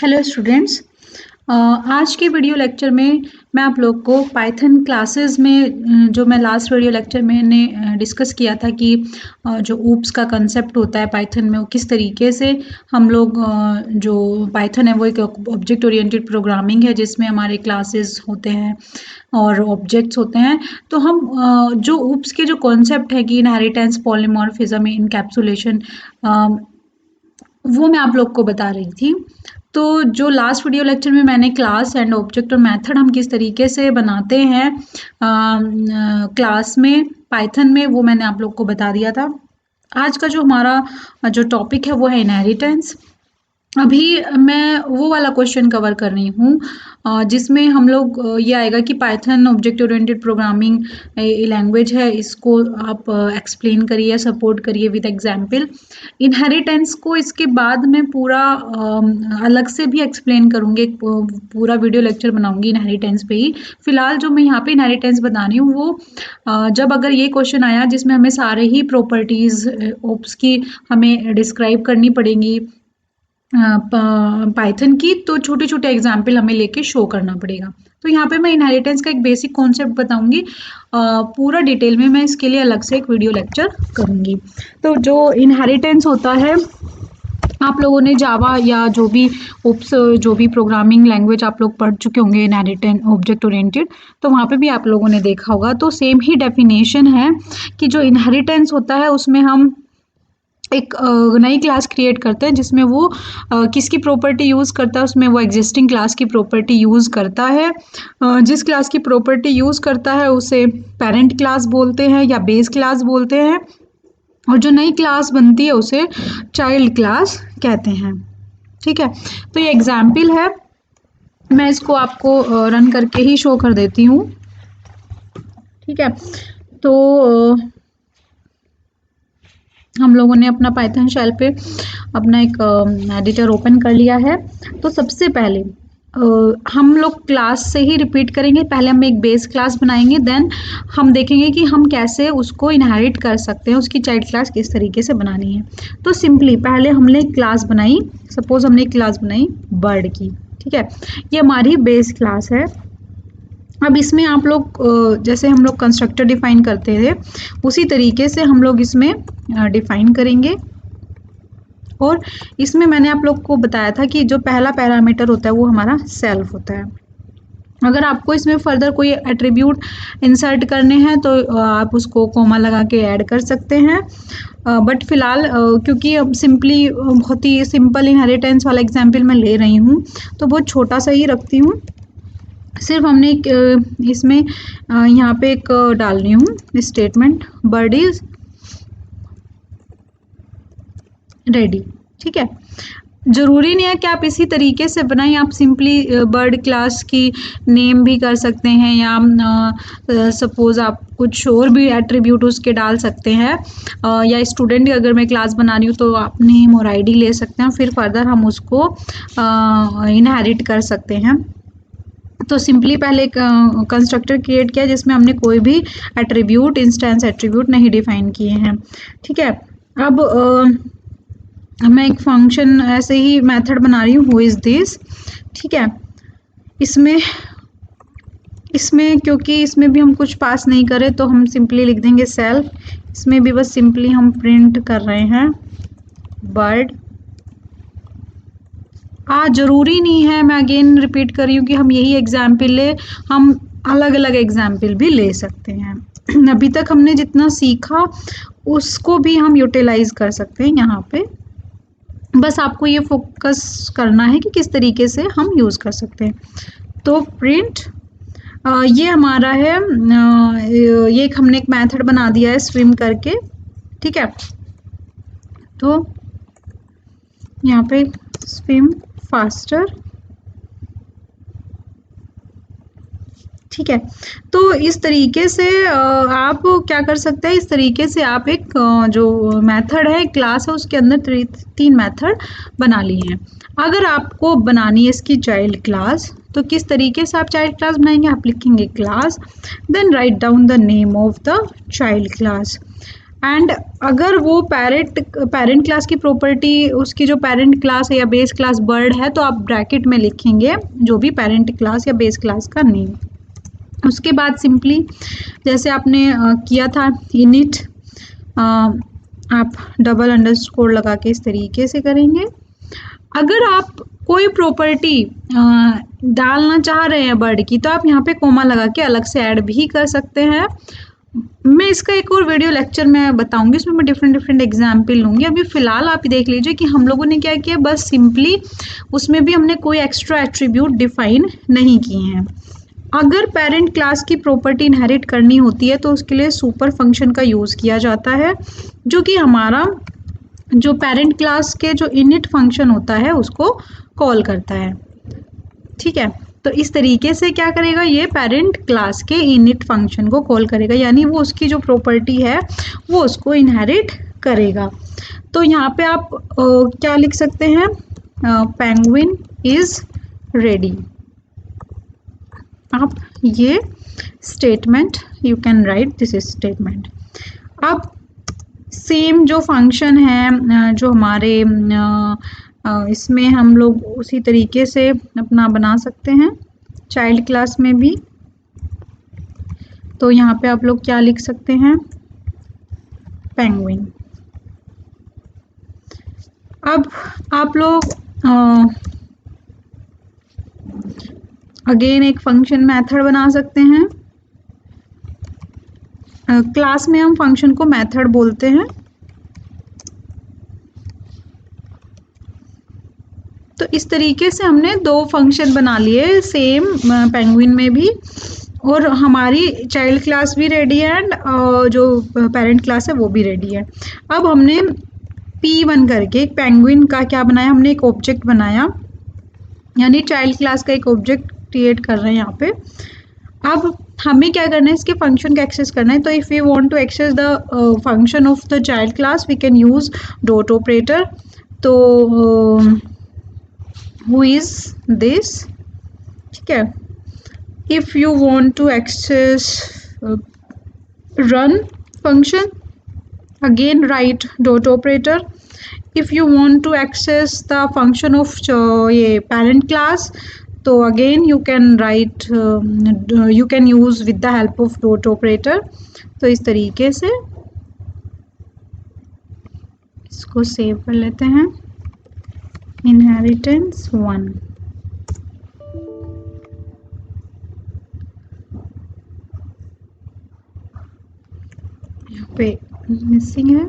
Hello students. आज के video lecture में मैं आप लोग को पाइथन क्लासेस में जो मैं लास्ट वीडियो लेक्चर में ने डिस्कस किया था कि जो ऊप्स का कंसेप्ट होता है पाइथन में वो किस तरीके से हम लोग जो पाइथन है वो एक ऑब्जेक्ट ओरिएंटेड प्रोग्रामिंग है जिसमें हमारे क्लासेस होते हैं और ऑब्जेक्ट्स होते हैं। तो हम जो ऊप्स के जो कॉन्सेप्ट है कि इनहेरिटेंस, पॉलीमॉर्फिज्म, इनकैप्सुलेशन, वो मैं आप लोग को बता रही थी। तो जो लास्ट वीडियो लेक्चर में मैंने क्लास एंड ऑब्जेक्ट और मेथड हम किस तरीके से बनाते हैं क्लास में पाइथन में, वो मैंने आप लोग को बता दिया था। आज का जो हमारा जो टॉपिक है वो है इनहेरिटेंस। अभी मैं वो वाला क्वेश्चन कवर कर रही हूँ जिसमें हम लोग ये आएगा कि Python object oriented programming language है, इसको आप एक्सप्लेन करिए, सपोर्ट करिए विद एग्जांपल। इनहेरिटेंस को इसके बाद मैं पूरा अलग से भी एक्सप्लेन करूँगी, पूरा वीडियो लेक्चर बनाऊंगी इनहेरिटेंस पे ही। फिलहाल जो मैं यहाँ पे इनहेरिटेंस बता रही हूँ वो जब अगर ये क्वेश्चन आया जिसमें हमें सारे ही प्रॉपर्टीज ओप्स की हमें डिस्क्राइब करनी पड़ेंगी पाइथन की, तो छोटे छोटे एग्जाम्पल हमें लेके शो करना पड़ेगा। तो यहाँ पे मैं इनहेरिटेंस का एक बेसिक कॉन्सेप्ट बताऊंगी, पूरा डिटेल में मैं इसके लिए अलग से एक वीडियो लेक्चर करूंगी। तो जो इनहेरिटेंस होता है, आप लोगों ने जावा या जो भी ओप्स जो भी प्रोग्रामिंग लैंग्वेज आप लोग पढ़ चुके होंगे इनहेरिटेंस ऑब्जेक्ट ओरिएंटेड, तो वहाँ पे भी आप लोगों ने देखा होगा। तो सेम ही डेफिनेशन है कि जो इनहेरिटेंस होता है उसमें हम एक नई क्लास क्रिएट करते हैं जिसमें वो किसकी प्रॉपर्टी यूज़ करता है, उसमें वो एग्जिस्टिंग क्लास की प्रॉपर्टी यूज़ करता है। जिस क्लास की प्रॉपर्टी यूज़ करता है उसे पेरेंट क्लास बोलते हैं या बेस क्लास बोलते हैं, और जो नई क्लास बनती है उसे चाइल्ड क्लास कहते हैं। ठीक है, तो ये एग्जाम्पल है, मैं इसको आपको रन करके ही शो कर देती हूँ। ठीक है, तो हम लोगों ने अपना पाइथन शेल पे अपना एक एडिटर ओपन कर लिया है। तो सबसे पहले हम लोग क्लास से ही रिपीट करेंगे। पहले हम एक बेस क्लास बनाएंगे, देन हम देखेंगे कि हम कैसे उसको इनहेरिट कर सकते हैं, उसकी चाइल्ड क्लास किस तरीके से बनानी है। तो सिंपली पहले हमने क्लास बनाई, सपोज हमने क्लास बनाई बर्ड की। ठीक है, ये हमारी बेस क्लास है। अब इसमें आप लोग जैसे हम लोग कंस्ट्रक्टर डिफाइन करते थे उसी तरीके से हम लोग इसमें डिफाइन करेंगे। और इसमें मैंने आप लोग को बताया था कि जो पहला पैरामीटर होता है वो हमारा सेल्फ होता है। अगर आपको इसमें फर्दर कोई एट्रीब्यूट इंसर्ट करने हैं तो आप उसको कोमा लगा के ऐड कर सकते हैं, बट फिलहाल क्योंकि अब सिंपली बहुत ही सिंपल इनहेरिटेंस वाला एग्जाम्पल मैं ले रही हूँ तो बहुत छोटा सा ही रखती हूँ। सिर्फ हमने इसमें यहाँ पे एक डाल रही हूँ स्टेटमेंट, बर्ड इज रेडी। ठीक है, जरूरी नहीं है कि आप इसी तरीके से बनाएं, आप सिंपली बर्ड क्लास की नेम भी कर सकते हैं या सपोज आप कुछ और भी एट्रीब्यूट उसके डाल सकते हैं, या स्टूडेंट की अगर मैं क्लास बना रही हूँ तो आप नेम और आईडी ले सकते हैं, फिर फर्दर हम उसको इनहेरिट कर सकते हैं। तो सिंपली पहले कंस्ट्रक्टर क्रिएट किया जिसमें हमने कोई भी एट्रीब्यूट, इंस्टेंस एट्रीब्यूट नहीं डिफाइन किए हैं। ठीक है, अब मैं एक फंक्शन ऐसे ही मेथड बना रही हूँ, हु इज़ दिस। ठीक है, इसमें क्योंकि इसमें भी हम कुछ पास नहीं करें तो हम सिंपली लिख देंगे सेल्फ। इसमें भी बस सिंपली हम प्रिंट कर रहे हैं बर्ड। जरूरी नहीं है, मैं अगेन रिपीट कर रही हूँ कि हम यही एग्जाम्पल ले, हम अलग अलग एग्जाम्पल भी ले सकते हैं। अभी तक हमने जितना सीखा उसको भी हम यूटिलाइज कर सकते हैं यहाँ पे, बस आपको ये फोकस करना है कि किस तरीके से हम यूज़ कर सकते हैं। तो प्रिंट ये हमारा है, ये हमने एक मेथड बना दिया है स्विम करके। ठीक है, तो यहाँ पे स्विम फास्टर। ठीक है, तो इस तरीके से आप क्या कर सकते हैं, इस तरीके से आप एक जो मेथड है क्लास है उसके अंदर तीन मेथड बना लिए हैं। अगर आपको बनानी है इसकी चाइल्ड क्लास तो किस तरीके से आप चाइल्ड क्लास बनाएंगे, आप लिखेंगे class, then write down the name of the child class. And अगर वो पेरेंट क्लास की प्रॉपर्टी, उसकी जो पेरेंट क्लास है या बेस क्लास बर्ड है, तो आप ब्रैकेट में लिखेंगे जो भी पेरेंट क्लास या बेस क्लास का नेम। उसके बाद सिंपली जैसे आपने किया था इनिट, आप डबल अंडरस्कोर लगा के इस तरीके से करेंगे। अगर आप कोई प्रॉपर्टी डालना चाह रहे हैं बर्ड की, तो आप यहाँ पे कोमा लगा के अलग से ऐड भी कर सकते हैं। मैं इसका एक और वीडियो लेक्चर में बताऊंगी, उसमें मैं डिफरेंट एग्जाम्पल लूंगी। अभी फिलहाल आप देख लीजिए कि हम लोगों ने क्या किया, बस सिंपली उसमें भी हमने कोई एक्स्ट्रा एट्रीब्यूट डिफाइन नहीं किए हैं। अगर पेरेंट क्लास की प्रॉपर्टी इनहेरिट करनी होती है तो उसके लिए सुपर फंक्शन का यूज़ किया जाता है, जो कि हमारा जो पेरेंट क्लास के जो इनिट फंक्शन होता है उसको कॉल करता है। ठीक है, तो इस तरीके से क्या करेगा, ये पेरेंट क्लास के इनिट फंक्शन को कॉल करेगा, यानी वो उसकी जो प्रॉपर्टी है वो उसको इनहेरिट करेगा। तो यहाँ पे आप क्या लिख सकते हैं, पेंगुइन इज रेडी। आप ये statement you can write this statement. अब सेम जो फंक्शन है जो हमारे इसमें हम लोग उसी तरीके से अपना बना सकते हैं चाइल्ड क्लास में भी। तो यहाँ पे आप लोग क्या लिख सकते हैं, पेंगुइन। अब आप लोग अगेन एक फंक्शन मेथड बना सकते हैं। क्लास में हम फंक्शन को मेथड बोलते हैं। तो इस तरीके से हमने दो फंक्शन बना लिए सेम पेंगुइन में भी, और हमारी चाइल्ड क्लास भी रेडी है एंड जो पेरेंट क्लास है वो भी रेडी है। अब हमने P1 करके एक पेंगुइन का क्या बनाया, हमने एक ऑब्जेक्ट बनाया, यानी चाइल्ड क्लास का एक ऑब्जेक्ट क्रिएट कर रहे हैं यहाँ पे। अब हमें क्या करना है, इसके फंक्शन का एक्सेस करना है। तो if we want to access the function of the child class we can use dot operator. तो who is this, ठीक है। if you want to access run function, again write dot operator. if you want to access the function of ये parent class, तो again you can write you can use with the help of dot operator। तो इस तरीके से इसको save कर लेते हैं, inheritance 1। यहाँ पे मिसिंग है,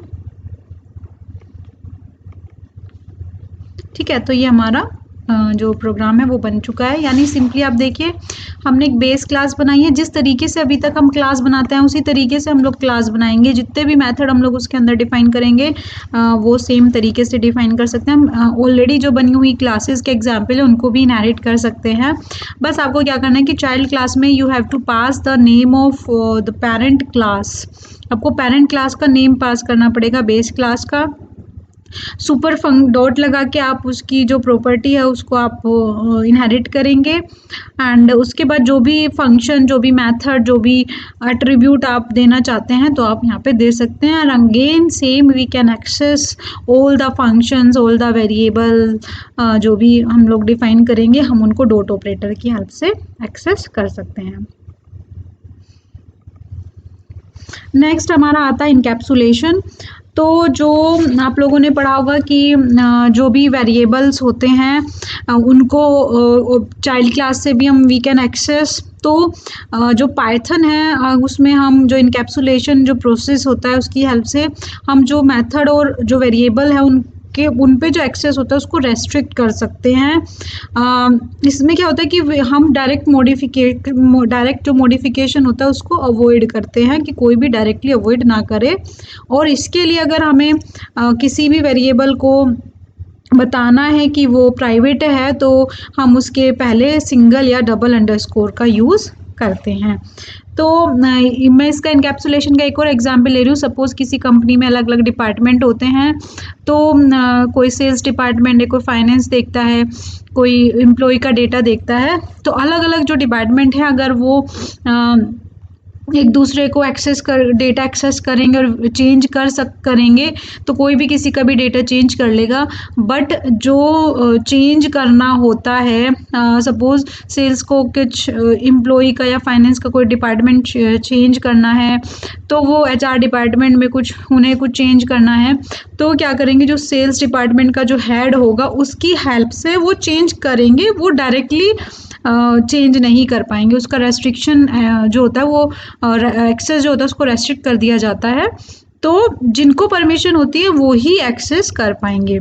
ठीक है। तो ये हमारा जो प्रोग्राम है वो बन चुका है। यानी सिंपली आप देखिए हमने एक बेस क्लास बनाई है, जिस तरीके से अभी तक हम क्लास बनाते हैं उसी तरीके से हम लोग क्लास बनाएंगे। जितने भी मेथड हम लोग उसके अंदर डिफाइन करेंगे वो सेम तरीके से डिफाइन कर सकते हैं। हम ऑलरेडी जो बनी हुई क्लासेस के एग्जाम्पल है उनको भी इनहेरिट कर सकते हैं। बस आपको क्या करना है कि चाइल्ड क्लास में you have to pass the name of the parent class. आपको पेरेंट क्लास का नेम पास करना पड़ेगा बेस क्लास का। सुपर डॉट लगा के आप उसकी जो प्रॉपर्टी है उसको आप इनहेरिट करेंगे, एंड उसके बाद जो भी फंक्शन, जो भी मेथड, जो भी एट्रीब्यूट आप देना चाहते हैं तो आप यहाँ पे दे सकते हैं। And again same we can access all the functions, all the variable जो भी हम लोग डिफाइन करेंगे हम उनको डॉट ऑपरेटर की हेल्प से एक्सेस कर सकते हैं। नेक्स्ट हमारा आता है इनकैप्सुलेशन। तो जो आप लोगों ने पढ़ा होगा कि जो भी वेरिएबल्स होते हैं उनको चाइल्ड क्लास से भी हम वी कैन एक्सेस। तो जो पाइथन है उसमें हम जो इनकैप्सुलेशन जो प्रोसेस होता है उसकी हेल्प से हम जो मेथड और जो वेरिएबल है उन पे जो एक्सेस होता है उसको रेस्ट्रिक्ट कर सकते हैं। इसमें क्या होता है कि हम डायरेक्ट जो मॉडिफिकेशन होता है उसको अवॉइड करते हैं कि कोई भी डायरेक्टली अवॉइड ना करे। और इसके लिए अगर हमें किसी भी वेरिएबल को बताना है कि वो प्राइवेट है तो हम उसके पहले सिंगल या डबल अंडरस्कोर का यूज़ करते हैं। तो मैं इसका इनकैप्सुलेशन का एक और एग्जांपल ले रही हूँ। सपोज़ किसी कंपनी में अलग अलग डिपार्टमेंट होते हैं, तो कोई सेल्स डिपार्टमेंट है, कोई फाइनेंस देखता है, कोई एम्प्लॉय का डेटा देखता है। तो अलग अलग जो डिपार्टमेंट है अगर वो एक दूसरे को एक्सेस कर डेटा एक्सेस करेंगे और चेंज करेंगे, तो कोई भी किसी का भी डेटा चेंज कर लेगा। बट जो चेंज करना होता है, सपोज सेल्स को कुछ एम्प्लॉय का या फाइनेंस का कोई डिपार्टमेंट चेंज करना है, तो वो एचआर डिपार्टमेंट में कुछ उन्हें कुछ चेंज करना है, तो क्या करेंगे, जो सेल्स डिपार्टमेंट का जो हेड होगा उसकी हेल्प से वो चेंज करेंगे, वो डायरेक्टली चेंज नहीं कर पाएंगे। उसका रेस्ट्रिक्शन जो होता है वो एक्सेस जो होता है उसको रेस्ट्रिक्ट कर दिया जाता है। तो जिनको परमिशन होती है वो ही एक्सेस कर पाएंगे।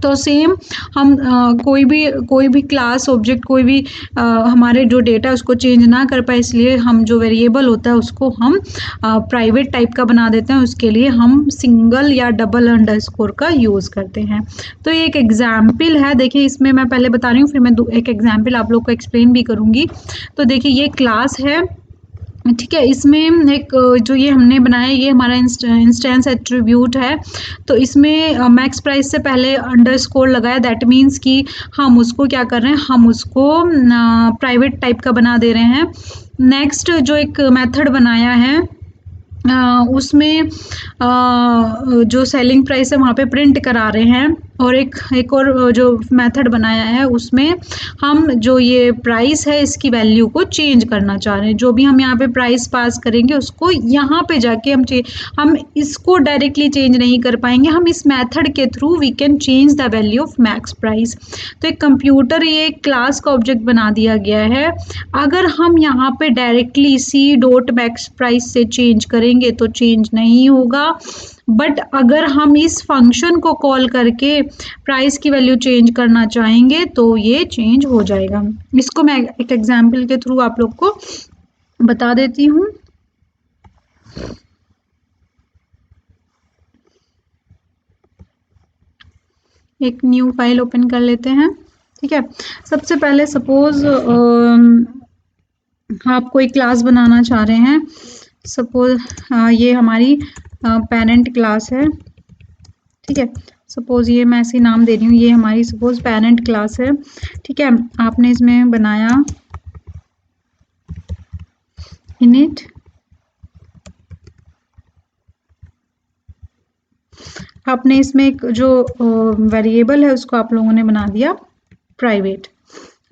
तो सेम हम कोई भी क्लास ऑब्जेक्ट कोई भी हमारे जो डेटा है उसको चेंज ना कर पाए, इसलिए हम जो वेरिएबल होता है उसको हम प्राइवेट टाइप का बना देते हैं। उसके लिए हम सिंगल या डबल अंडरस्कोर का यूज़ करते हैं। तो ये एक एग्जाम्पल है, देखिए इसमें मैं पहले बता रही हूँ, फिर मैं एक एग्जाम्पल आप लोग को एक्सप्लेन भी करूँगी। तो देखिए ये क्लास है, ठीक है। इसमें एक जो ये हमने बनाया है ये हमारा इंस्टेंस एट्रीब्यूट है। तो इसमें मैक्स प्राइस से पहले अंडरस्कोर लगाया, दैट मीन्स कि हम उसको क्या कर रहे हैं, हम उसको प्राइवेट टाइप का बना दे रहे हैं। नेक्स्ट जो एक मेथड बनाया है उसमें जो सेलिंग प्राइस है वहाँ पे प्रिंट करा रहे हैं। और एक और जो मेथड बनाया है उसमें हम जो ये प्राइस है इसकी वैल्यू को चेंज करना चाह रहे हैं। जो भी हम यहाँ पे प्राइस पास करेंगे उसको यहाँ पे जाके हम इसको डायरेक्टली चेंज नहीं कर पाएंगे, हम इस मेथड के through we can change the value of max price. तो एक कंप्यूटर ये क्लास का ऑब्जेक्ट बना दिया गया है। अगर हम यहाँ पे directly C dot max price से चेंज करेंगे तो चेंज नहीं होगा, बट अगर हम इस फंक्शन को कॉल करके प्राइस की वैल्यू चेंज करना चाहेंगे तो ये चेंज हो जाएगा। इसको मैं एक एग्जाम्पल के थ्रू आप लोग को बता देती हूँ। एक न्यू फाइल ओपन कर लेते हैं, ठीक है। सबसे पहले सपोज आप कोई क्लास बनाना चाह रहे हैं, सपोज ये हमारी पेरेंट क्लास है, ठीक है। सपोज ये मैं ऐसे नाम दे रही हूँ, ये हमारी सपोज पेरेंट क्लास है, ठीक है। आपने इसमें बनाया इनिट, आपने इसमें एक जो वेरिएबल है उसको आप लोगों ने बना दिया प्राइवेट,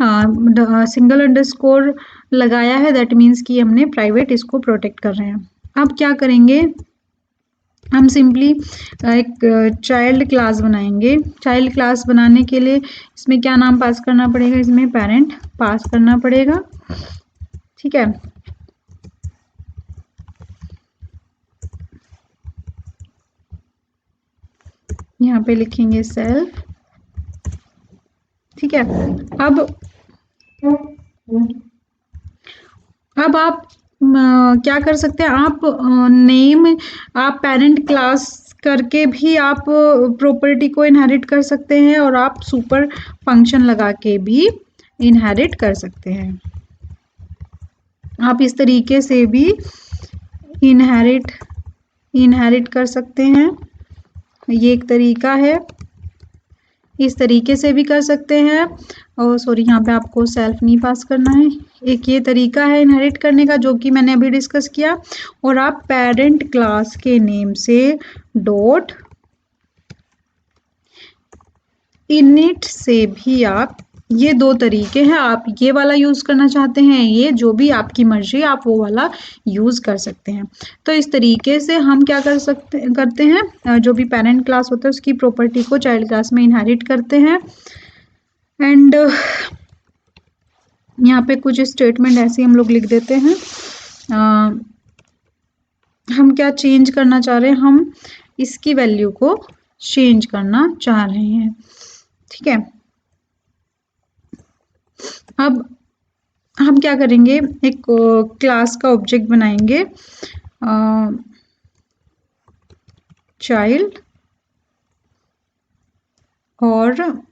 सिंगल अंडरस्कोर लगाया है, दैट मीन्स कि हमने प्राइवेट इसको प्रोटेक्ट कर रहे हैं। अब क्या करेंगे, हम सिंपली एक चाइल्ड क्लास बनाएंगे। चाइल्ड क्लास बनाने के लिए इसमें क्या नाम पास करना पड़ेगा, इसमें पेरेंट पास करना पड़ेगा, ठीक है। यहाँ पे लिखेंगे सेल्फ, ठीक है। अब आप क्या कर सकते हैं, आप नेम आप पेरेंट क्लास करके भी आप प्रॉपर्टी को इनहेरिट कर सकते हैं और आप सुपर फंक्शन लगा के भी इनहेरिट कर सकते हैं। आप इस तरीके से भी इनहेरिट कर सकते हैं, ये एक तरीका है। इस तरीके से भी कर सकते हैं, और सॉरी यहाँ पे आपको सेल्फ नहीं पास करना है। एक ये तरीका है इनहेरिट करने का जो कि मैंने अभी डिस्कस किया। और आप पेरेंट क्लास के नेम से डॉट इनिट से भी आप, ये दो तरीके हैं, आप ये वाला यूज करना चाहते हैं, ये जो भी आपकी मर्जी आप वो वाला यूज कर सकते हैं। तो इस तरीके से हम क्या करते हैं, जो भी पेरेंट क्लास होता है उसकी प्रॉपर्टी को चाइल्ड क्लास में इनहेरिट करते हैं। एंड यहाँ पे कुछ स्टेटमेंट ऐसे हम लोग लिख देते हैं, हम क्या चेंज करना चाह रहे हैं, हम इसकी वैल्यू को चेंज करना चाह रहे हैं, ठीक है। अब हम क्या करेंगे, एक क्लास का ऑब्जेक्ट बनाएंगे चाइल्ड, और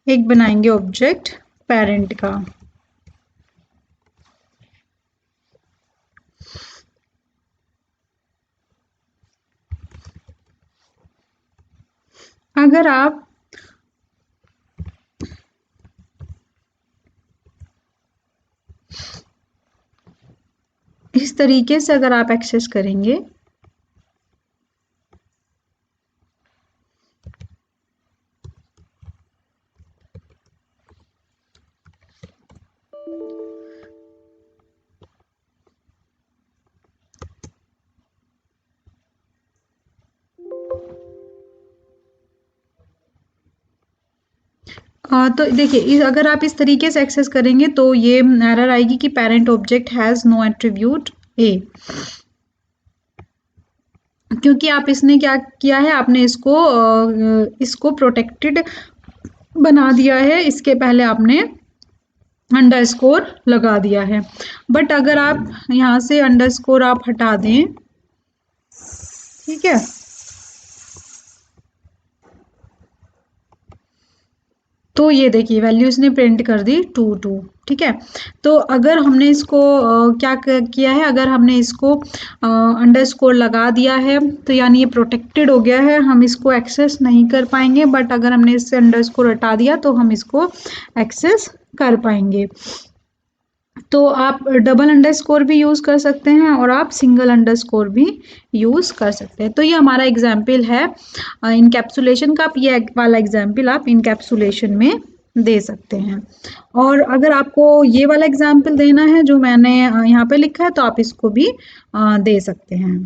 एक बनाएंगे ऑब्जेक्ट पेरेंट का। अगर आप इस तरीके से अगर आप एक्सेस करेंगे तो देखिए अगर आप इस तरीके से एक्सेस करेंगे तो ये एरर आएगी कि parent object has no attribute A, क्योंकि आप इसने क्या किया है, आपने इसको प्रोटेक्टेड बना दिया है, इसके पहले आपने अंडरस्कोर लगा दिया है। बट अगर आप यहाँ से अंडरस्कोर आप हटा दें, ठीक है, तो ये देखिए वैल्यू इसने प्रिंट कर दी 2 ठीक है। तो अगर हमने इसको क्या किया है, अगर हमने इसको अंडरस्कोर लगा दिया है तो यानी ये प्रोटेक्टेड हो गया है, हम इसको एक्सेस नहीं कर पाएंगे। बट अगर हमने इससे अंडरस्कोर हटा दिया तो हम इसको एक्सेस कर पाएंगे। तो आप डबल अंडरस्कोर भी यूज़ कर सकते हैं और आप सिंगल अंडरस्कोर भी यूज़ कर सकते हैं। तो ये हमारा एग्जाम्पल है इनकैप्सुलेशन का। आप ये वाला एग्जाम्पल आप इनकैप्सुलेशन में दे सकते हैं। और अगर आपको ये वाला एग्जाम्पल देना है जो मैंने यहाँ पे लिखा है तो आप इसको भी दे सकते हैं।